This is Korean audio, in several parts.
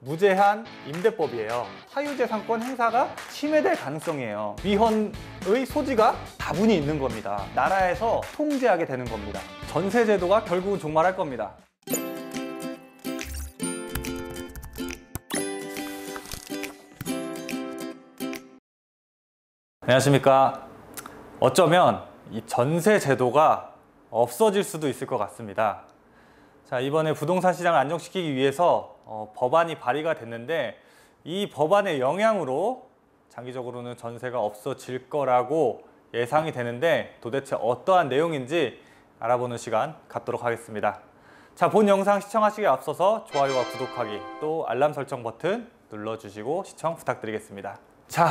무제한 임대법이에요. 사유재산권 행사가 침해될 가능성이에요. 위헌의 소지가 다분히 있는 겁니다. 나라에서 통제하게 되는 겁니다. 전세제도가 결국은 종말할 겁니다. 안녕하십니까. 어쩌면 이 전세제도가 없어질 수도 있을 것 같습니다. 자, 이번에 부동산 시장을 안정시키기 위해서 법안이 발의가 됐는데, 이 법안의 영향으로 장기적으로는 전세가 없어질 거라고 예상이 되는데, 도대체 어떠한 내용인지 알아보는 시간 갖도록 하겠습니다. 자, 본 영상 시청하시기에 앞서서 좋아요와 구독하기, 또 알람 설정 버튼 눌러주시고 시청 부탁드리겠습니다. 자,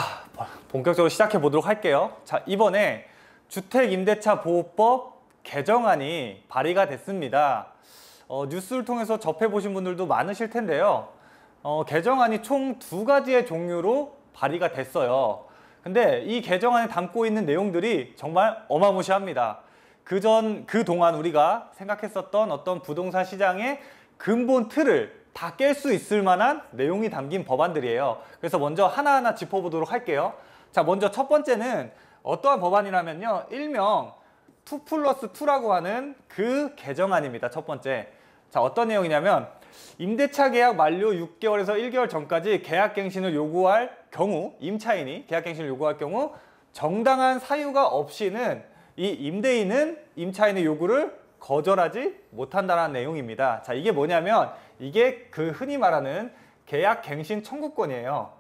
본격적으로 시작해 보도록 할게요. 자, 이번에 주택임대차 보호법 개정안이 발의가 됐습니다. 뉴스를 통해서 접해보신 분들도 많으실 텐데요. 개정안이 총 2가지의 종류로 발의가 됐어요. 근데 이 개정안에 담고 있는 내용들이 정말 어마무시합니다. 그동안 우리가 생각했었던 어떤 부동산 시장의 근본 틀을 다 깰 수 있을 만한 내용이 담긴 법안들이에요. 그래서 먼저 하나하나 짚어보도록 할게요. 자, 먼저 첫 번째는 어떠한 법안이라면요, 일명 2+2라고 하는 그 개정안입니다. 첫 번째. 자, 어떤 내용이냐면, 임대차 계약 만료 6개월에서 1개월 전까지 계약갱신을 요구할 경우, 임차인이 계약갱신을 요구할 경우 정당한 사유가 없이는 이 임대인은 임차인의 요구를 거절하지 못한다는 내용입니다. 자, 이게 뭐냐면, 이게 그 흔히 말하는 계약갱신 청구권이에요.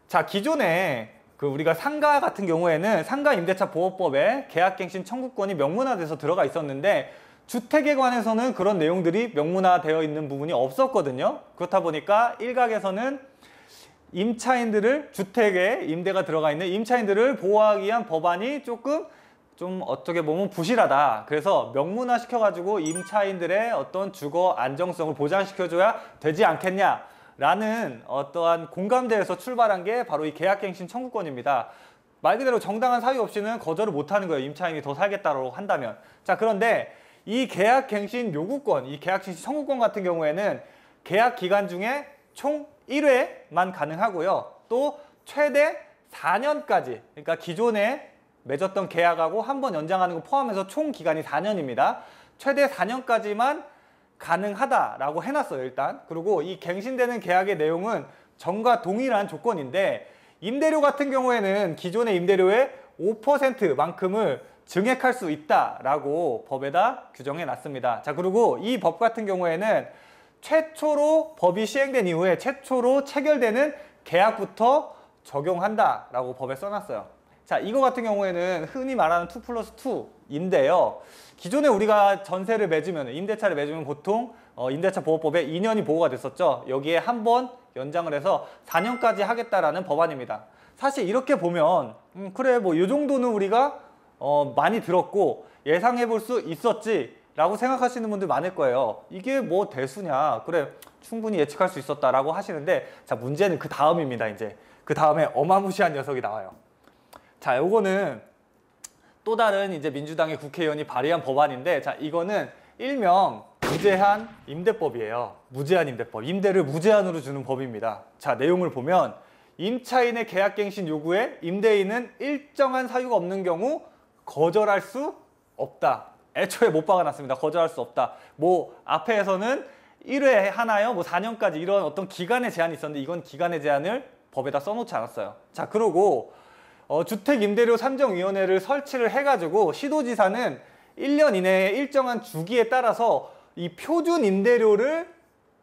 자, 기존에 우리가 상가 같은 경우에는 상가임대차 보호법에 계약갱신 청구권이 명문화돼서 들어가 있었는데, 주택에 관해서는 그런 내용들이 명문화되어 있는 부분이 없었거든요. 그렇다 보니까 일각에서는 임차인들을, 주택에 임대가 들어가 있는 임차인들을 보호하기 위한 법안이 좀 어떻게 보면 부실하다. 그래서 명문화 시켜가지고 임차인들의 어떤 주거 안정성을 보장시켜줘야 되지 않겠냐라는 어떠한 공감대에서 출발한 게 바로 이 계약갱신 청구권입니다. 말 그대로 정당한 사유 없이는 거절을 못하는 거예요. 임차인이 더 살겠다고 한다면. 자, 그런데 이 계약갱신 요구권, 이 계약갱신 청구권 같은 경우에는 계약 기간 중에 총 1회만 가능하고요. 또 최대 4년까지, 그러니까 기존에 맺었던 계약하고 한 번 연장하는 거 포함해서 총 기간이 4년입니다. 최대 4년까지만 가능하다라고 해놨어요, 일단. 그리고 이 갱신되는 계약의 내용은 전과 동일한 조건인데, 임대료 같은 경우에는 기존의 임대료의 5%만큼을 증액할 수 있다라고 법에다 규정해 놨습니다. 자, 그리고 이 법 같은 경우에는 최초로 법이 시행된 이후에 최초로 체결되는 계약부터 적용한다라고 법에 써놨어요. 자, 이거 같은 경우에는 흔히 말하는 2+2인데요. 기존에 우리가 전세를 맺으면, 임대차를 맺으면 보통 임대차 보호법에 2년이 보호가 됐었죠. 여기에 한 번 연장을 해서 4년까지 하겠다라는 법안입니다. 사실 이렇게 보면 그래, 뭐 이 정도는 우리가 많이 들었고 예상해 볼 수 있었지 라고 생각하시는 분들 많을 거예요. 이게 뭐 대수냐, 그래 충분히 예측할 수 있었다 라고 하시는데, 자, 문제는 그 다음입니다. 이제 그 다음에 어마무시한 녀석이 나와요. 자, 요거는 또 다른 이제 민주당의 국회의원이 발의한 법안인데, 자, 이거는 일명 무제한 임대법이에요. 무제한 임대법. 임대를 무제한으로 주는 법입니다. 자, 내용을 보면 임차인의 계약갱신 요구에 임대인은 일정한 사유가 없는 경우 거절할 수 없다. 애초에 못 박아놨습니다. 거절할 수 없다. 뭐 앞에서는 1회 하나요? 뭐 4년까지 이런 어떤 기간의 제한이 있었는데, 이건 기간의 제한을 법에다 써놓지 않았어요. 자, 그리고 주택임대료 산정위원회를 설치를 해가지고 시도지사는 1년 이내에 일정한 주기에 따라서 이 표준 임대료를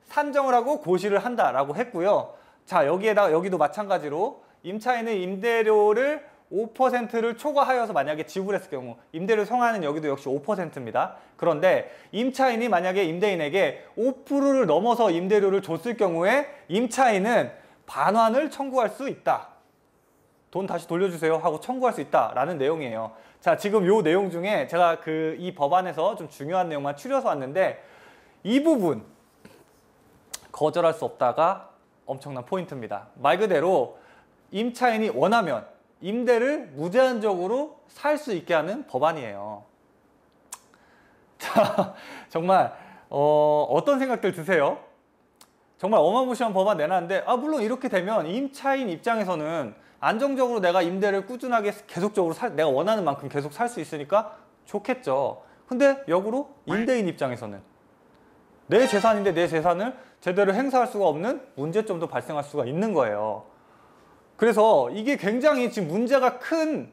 산정을 하고 고시를 한다라고 했고요. 자, 여기도 마찬가지로 임차인의 임대료를 5%를 초과하여서 만약에 지불했을 경우, 임대료 성하는 여기도 역시 5%입니다. 그런데 임차인이 만약에 임대인에게 5%를 넘어서 임대료를 줬을 경우에 임차인은 반환을 청구할 수 있다. 돈 다시 돌려주세요 하고 청구할 수 있다라는 내용이에요. 자, 지금 요 내용 중에 제가 이 법안에서 좀 중요한 내용만 추려서 왔는데, 이 부분 거절할 수 없다가 엄청난 포인트입니다. 말 그대로 임차인이 원하면 임대를 무제한적으로 살 수 있게 하는 법안이에요. 자, 정말 어떤 생각들 드세요? 정말 어마무시한 법안 내놨는데 물론 이렇게 되면 임차인 입장에서는 안정적으로 내가 임대를 꾸준하게 계속적으로 내가 원하는 만큼 계속 살 수 있으니까 좋겠죠. 근데 역으로 임대인 입장에서는 내 재산인데 내 재산을 제대로 행사할 수가 없는 문제점도 발생할 수가 있는 거예요. 그래서 이게 굉장히 지금 문제가 큰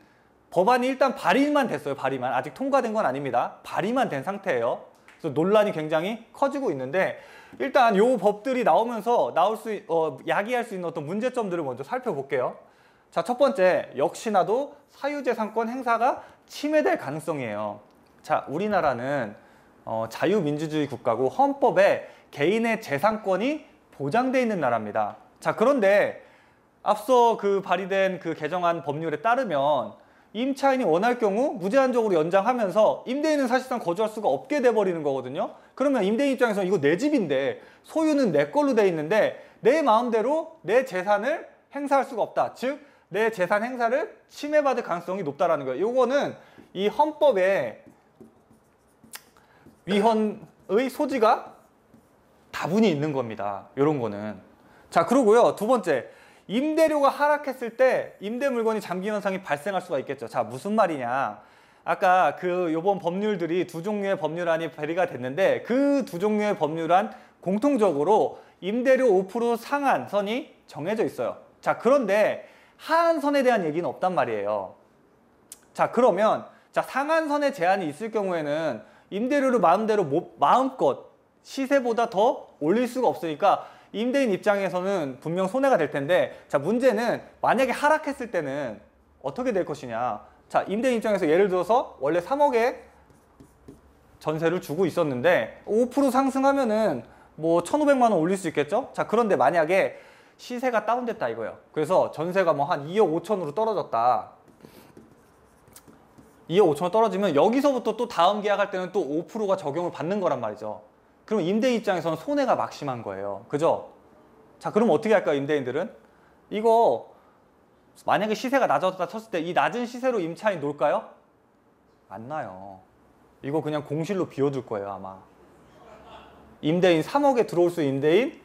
법안이 일단 발의만 됐어요. 발의만. 아직 통과된 건 아닙니다. 발의만 된 상태예요. 그래서 논란이 굉장히 커지고 있는데 일단 요 법들이 나오면서 야기할 수 있는 어떤 문제점들을 먼저 살펴볼게요. 자, 첫 번째, 역시나도 사유재산권 행사가 침해될 가능성이에요. 자, 우리나라는 자유민주주의 국가고 헌법에 개인의 재산권이 보장되어 있는 나라입니다. 자, 그런데 앞서 그 발의된 그 개정안 법률에 따르면 임차인이 원할 경우 무제한적으로 연장하면서 임대인은 사실상 거주할 수가 없게 돼버리는 거거든요. 그러면 임대인 입장에서는 이거 내 집인데 소유는 내 걸로 돼 있는데 내 마음대로 내 재산을 행사할 수가 없다. 즉, 내 재산 행사를 침해받을 가능성이 높다라는 거예요. 이거는 이 헌법에 위헌의 소지가 다분히 있는 겁니다. 이런 거는. 자, 그러고요. 두 번째, 임대료가 하락했을 때 임대 물건이 잠기 현상이 발생할 수가 있겠죠. 자, 무슨 말이냐? 아까 요번 법률들이 두 종류의 법률안이 발의가 됐는데 그 두 종류의 법률안 공통적으로 임대료 5% 상한선이 정해져 있어요. 자, 그런데 하한선에 대한 얘기는 없단 말이에요. 자, 그러면 상한선에 제한이 있을 경우에는 임대료를 마음껏 시세보다 더 올릴 수가 없으니까 임대인 입장에서는 분명 손해가 될 텐데, 자, 문제는 만약에 하락했을 때는 어떻게 될 것이냐. 자, 임대인 입장에서 예를 들어서 원래 3억에 전세를 주고 있었는데 5% 상승하면은 뭐 1,500만 원 올릴 수 있겠죠? 자, 그런데 만약에 시세가 다운됐다 이거예요. 그래서 전세가 뭐 한 2억 5천으로 떨어졌다. 2억 5천으로 떨어지면 여기서부터 또 다음 계약할 때는 또 5%가 적용을 받는 거란 말이죠. 그럼 임대인 입장에서는 손해가 막심한 거예요. 그죠? 자, 그럼 어떻게 할까요, 임대인들은? 이거 만약에 시세가 낮아졌다 쳤을 때 이 낮은 시세로 임차인 놀까요? 안 나요. 이거 그냥 공실로 비워둘 거예요, 아마. 임대인 3억에 들어올 수 있는 임대인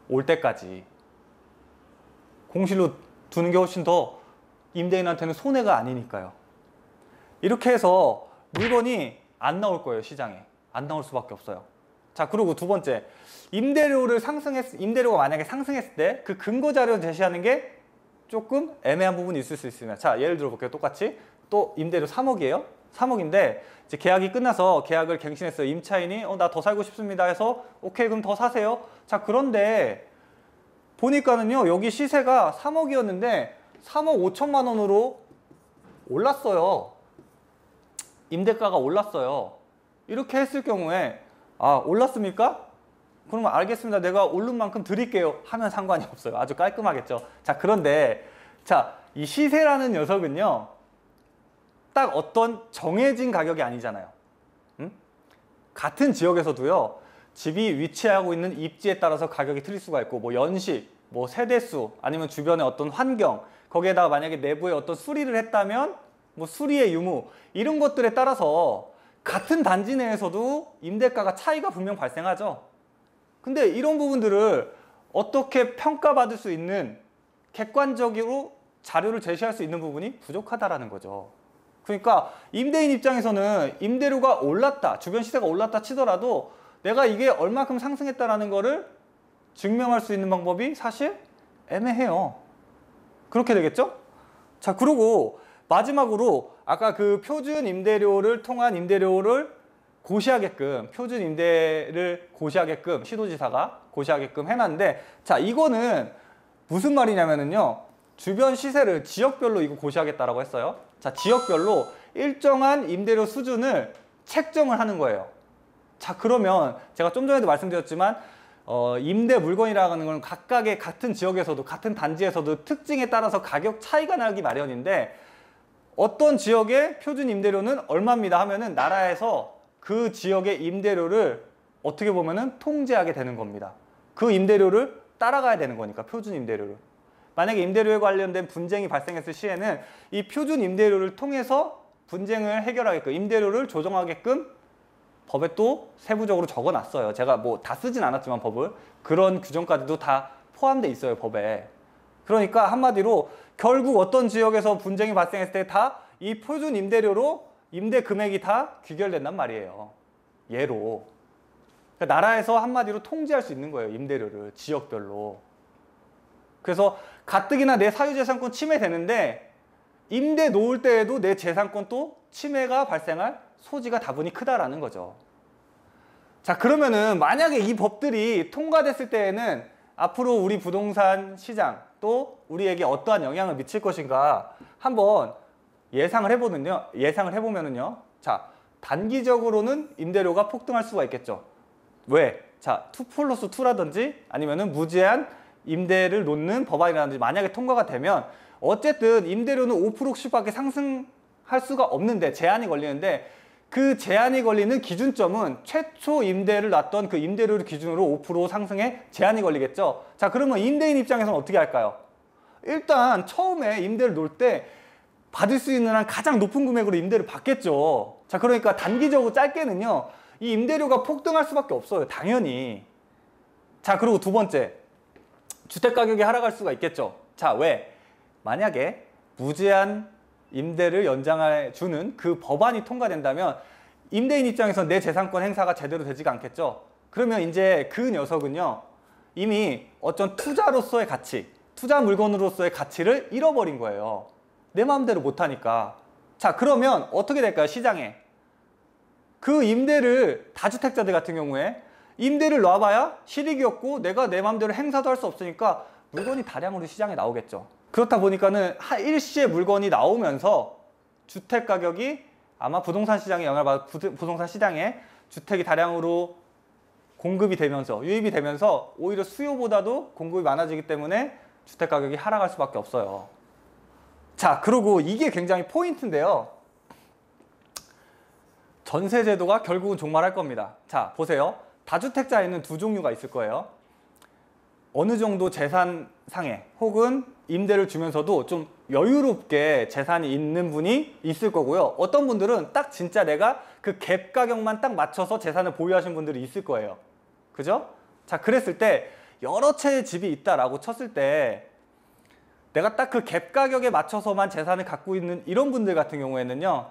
올 때까지. 공실로 두는 게 훨씬 더 임대인한테는 손해가 아니니까요. 이렇게 해서 물건이 안 나올 거예요, 시장에. 안 나올 수밖에 없어요. 자, 그리고 두 번째, 임대료가 만약에 상승했을 때 그 근거 자료 제시하는 게 조금 애매한 부분이 있을 수 있습니다. 자, 예를 들어 볼게요. 똑같이 또 임대료 3억이에요. 3억인데 이제 계약이 끝나서 계약을 갱신했어요. 임차인이 나 더 살고 싶습니다 해서 오케이, 그럼 더 사세요. 자, 그런데 보니까는요, 여기 시세가 3억이었는데 3억 5천만 원으로 올랐어요. 임대가가 올랐어요. 이렇게 했을 경우에 올랐습니까? 그러면 알겠습니다. 내가 오른 만큼 드릴게요. 하면 상관이 없어요. 아주 깔끔하겠죠. 자, 그런데 이 시세라는 녀석은요, 딱 어떤 정해진 가격이 아니잖아요. 같은 지역에서도요, 집이 위치하고 있는 입지에 따라서 가격이 틀릴 수가 있고, 뭐 연식, 뭐 세대수, 아니면 주변의 어떤 환경, 거기에다가 만약에 내부에 어떤 수리를 했다면 뭐 수리의 유무, 이런 것들에 따라서 같은 단지 내에서도 임대가가 차이가 분명 발생하죠. 근데 이런 부분들을 어떻게 평가받을 수 있는 객관적으로 자료를 제시할 수 있는 부분이 부족하다라는 거죠. 그러니까 임대인 입장에서는 임대료가 올랐다, 주변 시세가 올랐다 치더라도 내가 이게 얼마큼 상승했다라는 거를 증명할 수 있는 방법이 사실 애매해요. 그렇게 되겠죠? 자, 그리고 마지막으로 아까 그 표준 임대료를 통한 임대료를 고시하게끔, 표준 임대를 고시하게끔 시도지사가 고시하게끔 해놨는데, 자, 이거는 무슨 말이냐면요, 주변 시세를 지역별로 이거 고시하겠다라고 했어요. 자, 지역별로 일정한 임대료 수준을 책정을 하는 거예요. 자, 그러면 제가 좀 전에도 말씀드렸지만 임대 물건이라는 건 각각의 같은 지역에서도, 같은 단지에서도 특징에 따라서 가격 차이가 나기 마련인데, 어떤 지역의 표준 임대료는 얼마입니다 하면은 나라에서 그 지역의 임대료를 어떻게 보면은 통제하게 되는 겁니다. 그 임대료를 따라가야 되는 거니까, 표준 임대료를. 만약에 임대료에 관련된 분쟁이 발생했을 시에는 이 표준 임대료를 통해서 분쟁을 해결하게끔, 임대료를 조정하게끔 법에 또 세부적으로 적어놨어요. 제가 뭐 다 쓰진 않았지만 법을 그런 규정까지도 다 포함돼 있어요, 법에. 그러니까 한마디로 결국 어떤 지역에서 분쟁이 발생했을 때 다 이 표준 임대료로 임대 금액이 다 귀결된단 말이에요. 예로. 그러니까 나라에서 한마디로 통제할 수 있는 거예요, 임대료를 지역별로. 그래서 가뜩이나 내 사유재산권 침해되는데 임대 놓을 때에도 내 재산권 또 침해가 발생할 소지가 다분히 크다라는 거죠. 자, 그러면은 만약에 이 법들이 통과됐을 때에는 앞으로 우리 부동산 시장 또 우리에게 어떠한 영향을 미칠 것인가 한번 예상을 해보면은요. 자, 단기적으로는 임대료가 폭등할 수가 있겠죠. 왜? 자, 2+2라든지 아니면은 무제한 임대를 놓는 법안이라든지 만약에 통과가 되면 어쨌든 임대료는 5%씩밖에 상승할 수가 없는데 제한이 걸리는데 그 제한이 걸리는 기준점은 최초 임대를 놨던 그 임대료를 기준으로 5% 상승에 제한이 걸리겠죠. 자, 그러면 임대인 입장에서는 어떻게 할까요? 일단 처음에 임대를 놓을 때 받을 수 있는 한 가장 높은 금액으로 임대를 받겠죠. 자, 그러니까 단기적으로 짧게는요. 이 임대료가 폭등할 수밖에 없어요. 당연히. 자, 그리고 두 번째. 주택가격이 하락할 수가 있겠죠. 자, 왜? 만약에 무제한 임대를 연장해 주는 그 법안이 통과된다면 임대인 입장에서 내 재산권 행사가 제대로 되지가 않겠죠. 그러면 이제 그 녀석은요. 이미 어떤 투자로서의 가치, 투자 물건으로서의 가치를 잃어버린 거예요. 내 마음대로 못하니까. 자, 그러면 어떻게 될까요? 시장에. 그 임대를 다주택자들 같은 경우에 임대를 놔봐야 실익이 없고 내가 내 마음대로 행사도 할 수 없으니까 물건이 다량으로 시장에 나오겠죠. 그렇다 보니까는 일시에 물건이 나오면서 주택 가격이 아마 부동산 시장에 영향을 받아 부동산 시장에 주택이 다량으로 공급이 되면서 유입이 되면서 오히려 수요보다도 공급이 많아지기 때문에 주택 가격이 하락할 수밖에 없어요. 자, 그리고 이게 굉장히 포인트인데요. 전세 제도가 결국은 종말할 겁니다. 자, 보세요. 다주택자에는 두 종류가 있을 거예요. 어느 정도 재산상에 혹은 임대를 주면서도 좀 여유롭게 재산이 있는 분이 있을 거고요. 어떤 분들은 딱 진짜 내가 그 갭 가격만 딱 맞춰서 재산을 보유하신 분들이 있을 거예요. 그죠? 자, 그랬을 때 여러 채의 집이 있다라고 쳤을 때 내가 딱 그 갭 가격에 맞춰서만 재산을 갖고 있는 이런 분들 같은 경우에는요.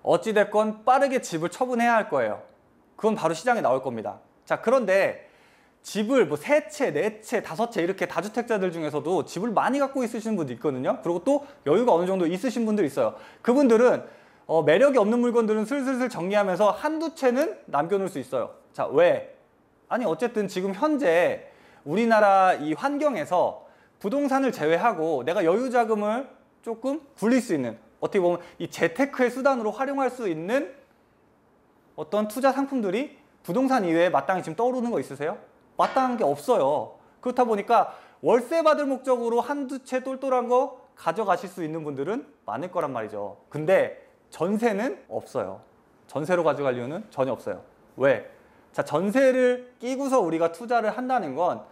어찌됐건 빠르게 집을 처분해야 할 거예요. 그건 바로 시장에 나올 겁니다. 자, 그런데 집을 뭐 3채, 4채, 5채 이렇게 다주택자들 중에서도 집을 많이 갖고 있으신 분도 있거든요. 그리고 또 여유가 어느 정도 있으신 분들이 있어요. 그분들은 매력이 없는 물건들은 슬슬슬 정리하면서 한두 채는 남겨놓을 수 있어요. 자, 왜? 아니, 어쨌든 지금 현재 우리나라 이 환경에서 부동산을 제외하고 내가 여유 자금을 조금 굴릴 수 있는, 어떻게 보면 이 재테크의 수단으로 활용할 수 있는 어떤 투자 상품들이 부동산 이외에 마땅히 지금 떠오르는 거 있으세요? 마땅한 게 없어요. 그렇다 보니까 월세 받을 목적으로 한두 채 똘똘한 거 가져가실 수 있는 분들은 많을 거란 말이죠. 근데 전세는 없어요. 전세로 가져갈 이유는 전혀 없어요. 왜? 자, 전세를 끼고서 우리가 투자를 한다는 건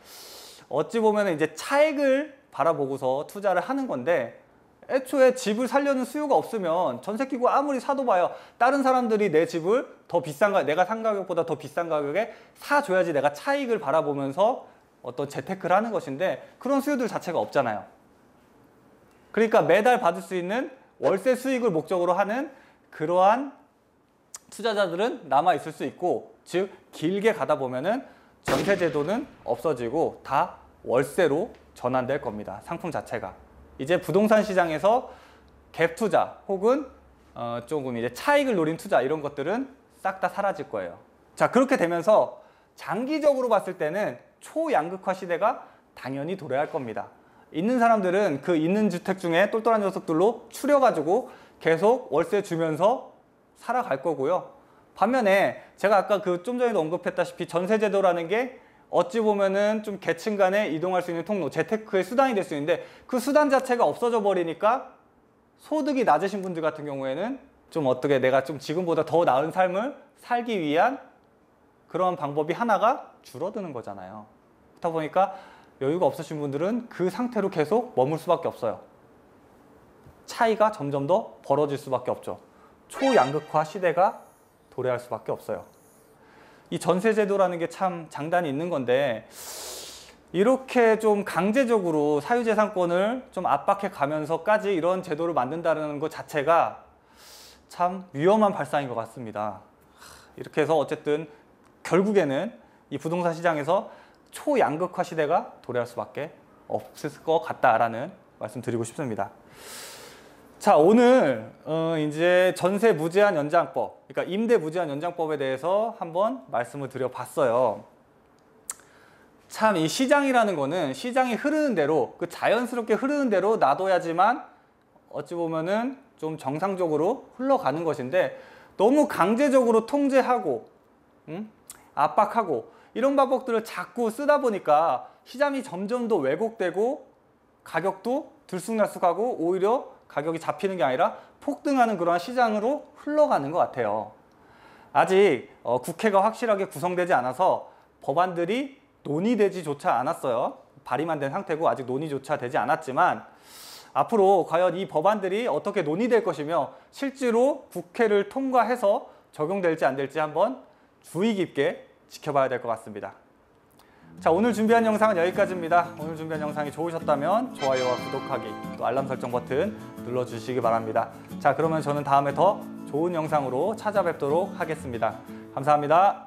어찌 보면 이제 차익을 바라보고서 투자를 하는 건데 애초에 집을 살려는 수요가 없으면 전세 끼고 아무리 사도 봐요. 다른 사람들이 내 집을 더 비싼 내가 산 가격보다 더 비싼 가격에 사줘야지 내가 차익을 바라보면서 어떤 재테크를 하는 것인데 그런 수요들 자체가 없잖아요. 그러니까 매달 받을 수 있는 월세 수익을 목적으로 하는 그러한 투자자들은 남아 있을 수 있고, 즉 길게 가다 보면은 전세 제도는 없어지고 다 월세로 전환될 겁니다. 상품 자체가. 이제 부동산 시장에서 갭 투자 혹은 조금 이제 차익을 노린 투자 이런 것들은 싹 다 사라질 거예요. 자, 그렇게 되면서 장기적으로 봤을 때는 초양극화 시대가 당연히 도래할 겁니다. 있는 사람들은 그 있는 주택 중에 똘똘한 녀석들로 추려가지고 계속 월세 주면서 살아갈 거고요. 반면에 제가 아까 그 좀 전에도 언급했다시피 전세제도라는 게 어찌 보면은 좀 계층 간에 이동할 수 있는 통로, 재테크의 수단이 될 수 있는데 그 수단 자체가 없어져 버리니까 소득이 낮으신 분들 같은 경우에는 좀 어떻게 내가 좀 지금보다 더 나은 삶을 살기 위한 그런 방법이 하나가 줄어드는 거잖아요. 그렇다 보니까 여유가 없으신 분들은 그 상태로 계속 머물 수밖에 없어요. 차이가 점점 더 벌어질 수밖에 없죠. 초양극화 시대가 도래할 수밖에 없어요. 이 전세제도라는 게 참 장단이 있는 건데 이렇게 좀 강제적으로 사유재산권을 좀 압박해 가면서까지 이런 제도를 만든다는 것 자체가 참 위험한 발상인 것 같습니다. 이렇게 해서 어쨌든 결국에는 이 부동산 시장에서 초양극화 시대가 도래할 수밖에 없을 것 같다라는 말씀 드리고 싶습니다. 자, 오늘 이제 전세 무제한 연장법, 그러니까 임대 무제한 연장법에 대해서 한번 말씀을 드려봤어요. 참 이 시장이라는 거는 시장이 흐르는 대로, 그 자연스럽게 흐르는 대로 놔둬야지만 어찌 보면은 좀 정상적으로 흘러가는 것인데 너무 강제적으로 통제하고 압박하고 이런 방법들을 자꾸 쓰다 보니까 시장이 점점 더 왜곡되고 가격도 들쑥날쑥하고 오히려 가격이 잡히는 게 아니라 폭등하는 그러한 시장으로 흘러가는 것 같아요. 아직 국회가 확실하게 구성되지 않아서 법안들이 논의되지조차 않았어요. 발의만 된 상태고 아직 논의조차 되지 않았지만 앞으로 과연 이 법안들이 어떻게 논의될 것이며 실제로 국회를 통과해서 적용될지 안 될지 한번 주의 깊게 지켜봐야 될 것 같습니다. 자, 오늘 준비한 영상은 여기까지입니다. 오늘 준비한 영상이 좋으셨다면 좋아요와 구독하기, 또 알람 설정 버튼 눌러주시기 바랍니다. 자, 그러면 저는 다음에 더 좋은 영상으로 찾아뵙도록 하겠습니다. 감사합니다.